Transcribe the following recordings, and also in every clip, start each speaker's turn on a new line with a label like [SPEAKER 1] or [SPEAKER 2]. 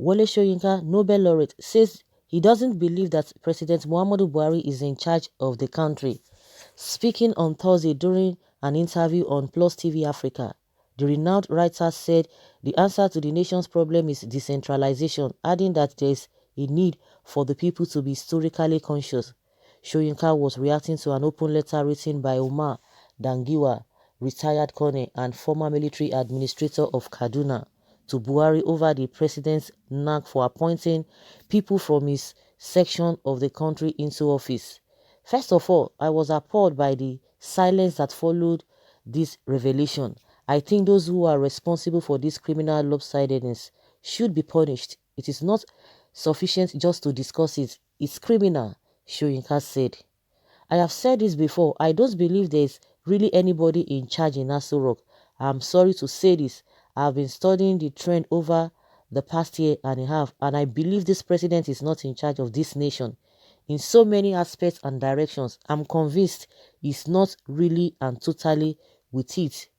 [SPEAKER 1] Wole Soyinka, Nobel laureate, says he doesn't believe that President Muhammadu Buhari is in charge of the country. Speaking on Thursday during an interview on Plus TV Africa, the renowned writer said the answer to the nation's problem is decentralization, adding that there is a need for the people to be historically conscious. Soyinka was reacting to an open letter written by Umar Dangiwa, retired colonel and former military administrator of Kaduna, to Buhari over the president's knack for appointing people from his section of the country into office. First of all, I was appalled by the silence that followed this revelation. I think those who are responsible for this criminal lopsidedness should be punished. It is not sufficient just to discuss it. It's criminal, Soyinka said. I have said this before. I don't believe there is really anybody in charge in Aso Rock. I'm sorry to say this. I've been studying the trend over the past year and a half, and I believe this president is not in charge of this nation. In so many aspects and directions, I'm convinced he's not really and totally with it.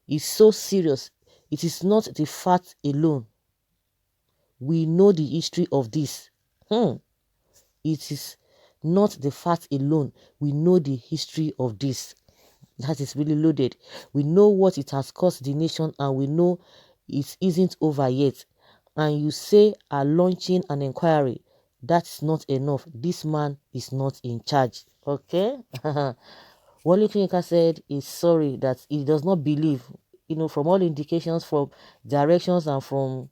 [SPEAKER 1] It's so serious. It is not the fact alone. We know the history of this. It is not the fact alone. We know the history of this. That is really loaded. We know what it has cost the nation, and we know it isn't over yet. And you say are launching an inquiry. That's not enough. This man is not in charge. Okay? Wole Soyinka said he's sorry that he does not believe, from all indications, from directions and from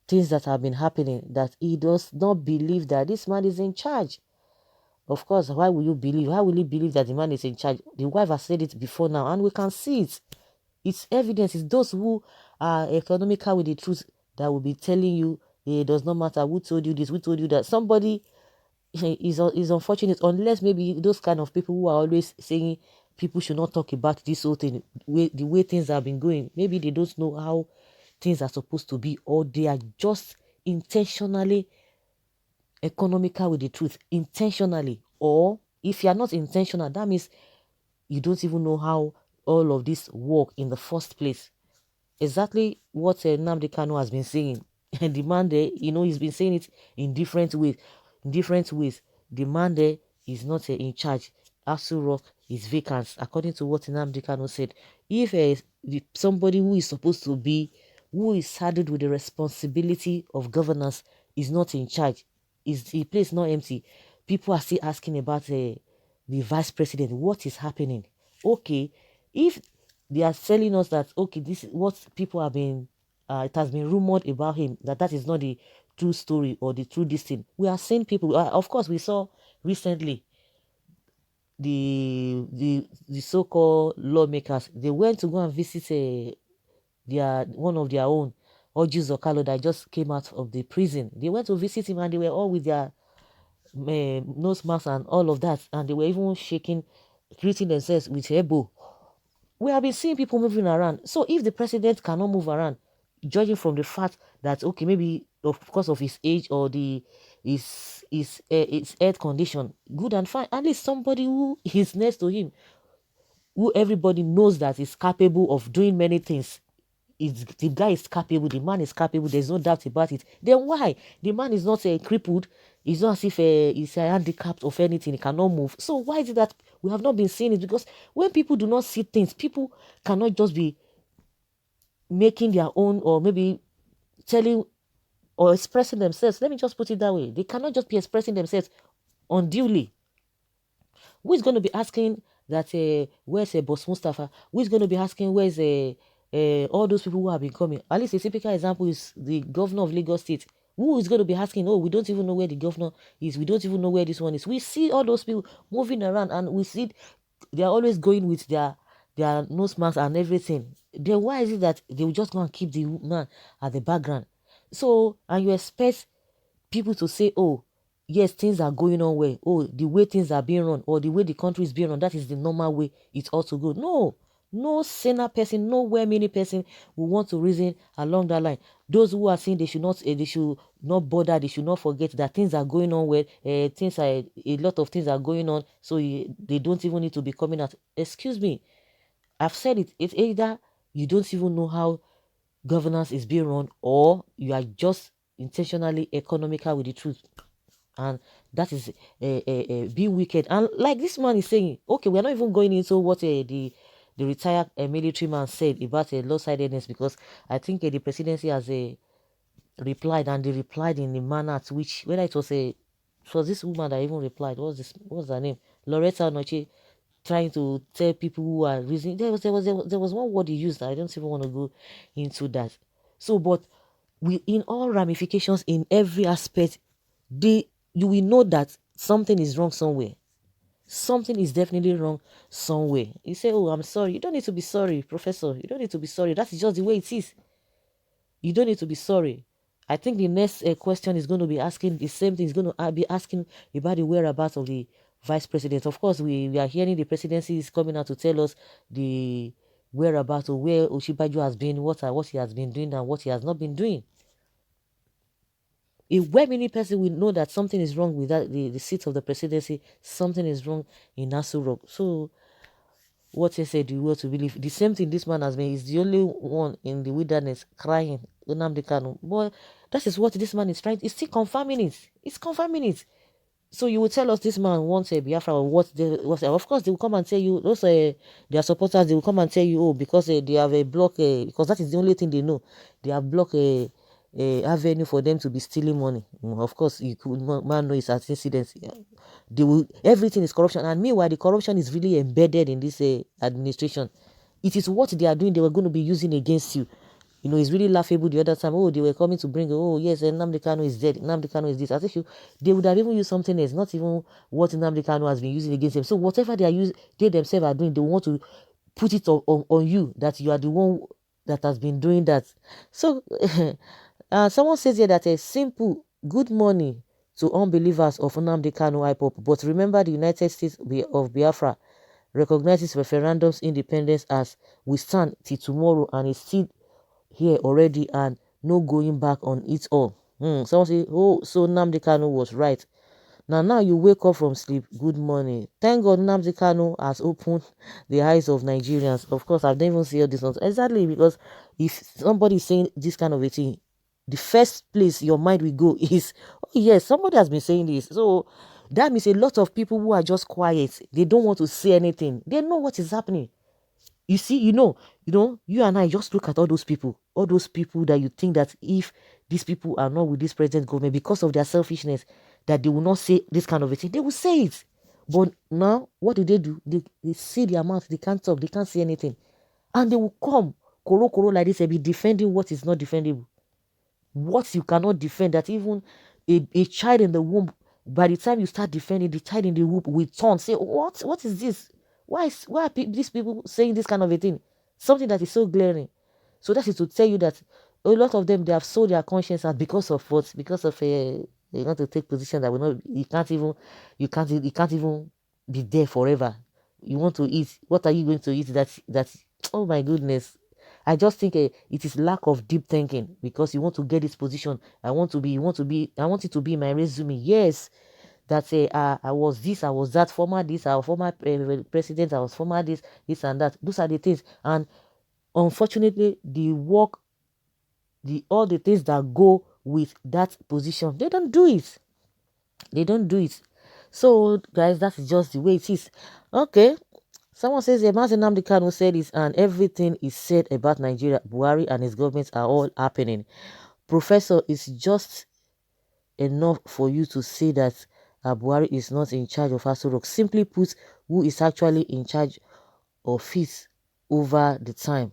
[SPEAKER 1] things that have been happening, that he does not believe that this man is in charge. Of course, why will you believe? How will you believe that the man is in charge? The wife has said it before now, and we can see it. It's evidence. It's those who are economical with the truth that will be telling you it does not matter who told you this, who told you that. Somebody is unfortunate, unless maybe those kind of people who are always saying people should not talk about this whole thing, the way things have been going. Maybe they don't know how things are supposed to be, or they are just intentionally economical with the truth, intentionally. Or if you are not intentional, that means you don't even know how all of this work in the first place. Exactly what Nnamdi Kanu has been saying. And the man there, he's been saying it in different ways. The man there is not in charge. Asu Rock is vacant, according to what Nnamdi Kanu said. If somebody who is supposed to be, who is saddled with the responsibility of governance, is not in charge, is the place not empty? People are still asking about the vice president. What is happening? Okay, if they are telling us that, okay, this is what people have been, it has been rumored about him, that is not the true story or the true destiny. We are seeing people, of course, we saw recently the so-called lawmakers. They went to go and visit one of their own, Orji Zokalo, that just came out of the prison. They went to visit him, and they were all with their nose masks and all of that, and they were even shaking, greeting themselves with elbow. We have been seeing people moving around. So if the president cannot move around, judging from the fact that, okay, maybe because of his age or his health condition, good and fine, at least somebody who is next to him, who everybody knows that is capable of doing many things. The guy is capable, the man is capable, there's no doubt about it. Then why? The man is not crippled, it's not as if he's handicapped of anything, he cannot move. So why is it that we have not been seeing it? Because when people do not see things, people cannot just be making their own, or maybe telling or expressing themselves. Let me just put it that way. They cannot just be expressing themselves unduly. Who is going to be asking that where's Boss Mustafa? Who is going to be asking where's all those people who have been coming? At least a typical example is the governor of Lagos State. Who is going to be asking, oh, we don't even know where the governor is. We don't even know where this one is. We see all those people moving around, and we see they're always going with their nose masks and everything. Then why is it that they will just go and keep the man at the background? So, and you expect people to say, oh, yes, things are going on well. Oh, the way things are being run, or the way the country is being run, that is the normal way it ought to go. No sane person, no well-meaning person will want to reason along that line. Those who are saying they should not bother, they should not forget that things are going on well. A lot of things are going on, so they don't even need to be coming out. Excuse me, I've said it. It's either you don't even know how governance is being run, or you are just intentionally economical with the truth. And that is being wicked. And like this man is saying, okay, we're not even going into what the retired military man said about lopsidedness, because I think the presidency has replied, and they replied in the manner to which, whether it was this woman that even replied, what's her name, Loretta Noche, trying to tell people who are reasoning. There was one word he used. I don't even want to go into that. So, but we, in all ramifications, in every aspect, you will know that something is wrong somewhere. Something is definitely wrong somewhere. You say, "Oh, I'm sorry." You don't need to be sorry, Professor. You don't need to be sorry. That is just the way it is. You don't need to be sorry. I think the next question is going to be asking the same thing. It's going to be asking about the whereabouts of the vice president. Of course, we are hearing the presidency is coming out to tell us the whereabouts of where Osinbajo has been, what he has been doing, and what he has not been doing. A well-meaning person will know that something is wrong with the seat of the presidency. Something is wrong in Aso Rock. So what he said, you will to believe. The same thing this man has been. He's the only one in the wilderness crying, Nnamdi Kanu. Boy, that is what this man is trying. He's still confirming it. It's confirming it. So you will tell us this man wants a Biafra, or of course they will come and tell you, those their supporters, they will come and tell you, oh, because they have a block, because that is the only thing they know. They have blocked a avenue for them to be stealing money. Of course, you could man know it's an incident. They will, everything is corruption, and meanwhile the corruption is really embedded in this administration. It is what they are doing they were going to be using against you. You know, it's really laughable the other time. Oh, they were coming to bring, oh, yes, Nnamdi Kanu is dead. Nnamdi Kanu is this. I think they would have even used something else, not even what Nnamdi Kanu has been using against them. So whatever they themselves are doing, they want to put it on you, that you are the one that has been doing that. So someone says here that a simple good morning to unbelievers of Nnamdi Kanu IPOP. But remember, the United States of Biafra recognizes referendum's independence as we stand till tomorrow, and it's still here already and no going back on it all. Someone say, oh, so Nnamdi Kanu was right. Now you wake up from sleep. Good morning. Thank God Nnamdi Kanu has opened the eyes of Nigerians. Of course, I've never even seen all this nonsense. Exactly, because if somebody is saying this kind of a thing, the first place your mind will go is, oh yes, somebody has been saying this. So that means a lot of people who are just quiet, they don't want to say anything. They know what is happening. You see, you and I just look at all those people that you think that if these people are not with this present government because of their selfishness, that they will not say this kind of a thing. They will say it. But now, what do? They see their mouth, they can't talk, they can't say anything. And they will come, koro like this, and be defending what is not defendable. What you cannot defend, that even a child in the womb, by the time you start defending, the child in the womb will turn, say, what is this? Why are these people saying this kind of a thing? Something that is so glaring. So that is to tell you that a lot of them, they have sold their conscience out because of what? Because of they want to take position that will not. You can't even be there forever. You want to eat. What are you going to eat? That's. Oh my goodness. I just think it is lack of deep thinking, because you want to get this position. I want it to be my resume. Yes, that I was this, I was that, former this, I was former president, I was former this and that. Those are the things. And unfortunately, the work, all the things that go with that position, they don't do it. They don't do it. So, guys, that's just the way it is. Okay. Someone says, Mazi Nnamdi Kanu said this, and everything is said about Nigeria, Buhari and his government are all happening. Professor, it's just enough for you to say that Buhari is not in charge of Aso Rock. Simply put, who is actually in charge of it over the time?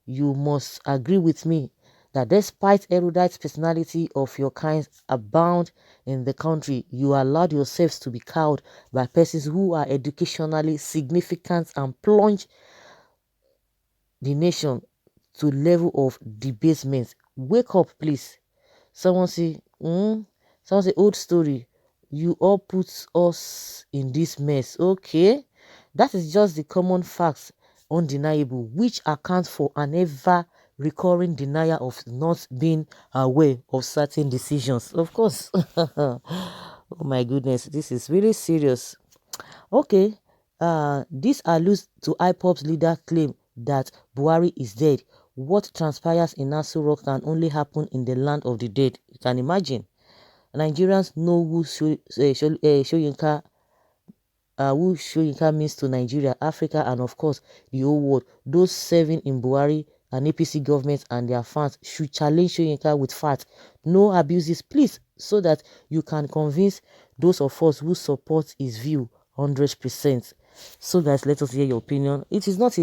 [SPEAKER 1] You must agree with me that despite erudite personality of your kind abound in the country, you allowed yourselves to be cowed by persons who are educationally significant and plunge the nation to level of debasement. Wake up, please. Someone say, old story. You all put us in this mess. Okay. That is just the common facts, undeniable, which accounts for an ever recurring denial of not being aware of certain decisions. Of course. Oh my goodness, this is really serious. Okay. This alludes to IPOP's leader claim that Buhari is dead, What transpires in Aso Rock can only happen in the land of the dead. You can imagine. Nigerians know who Soyinka means to Nigeria, Africa, and of course the whole world. Those serving in Buhari and APC governments and their fans should challenge Soyinka with facts, no abuses, please, so that you can convince those of us who support his view 100%. So guys, let us hear your opinion. It's not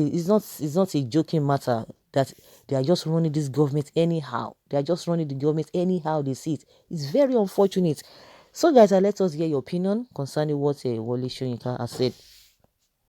[SPEAKER 1] a joking matter that they are just running this government anyhow. They are just running the government anyhow they see it. It's very unfortunate. So guys, let us hear your opinion concerning what Wole Soyinka has said.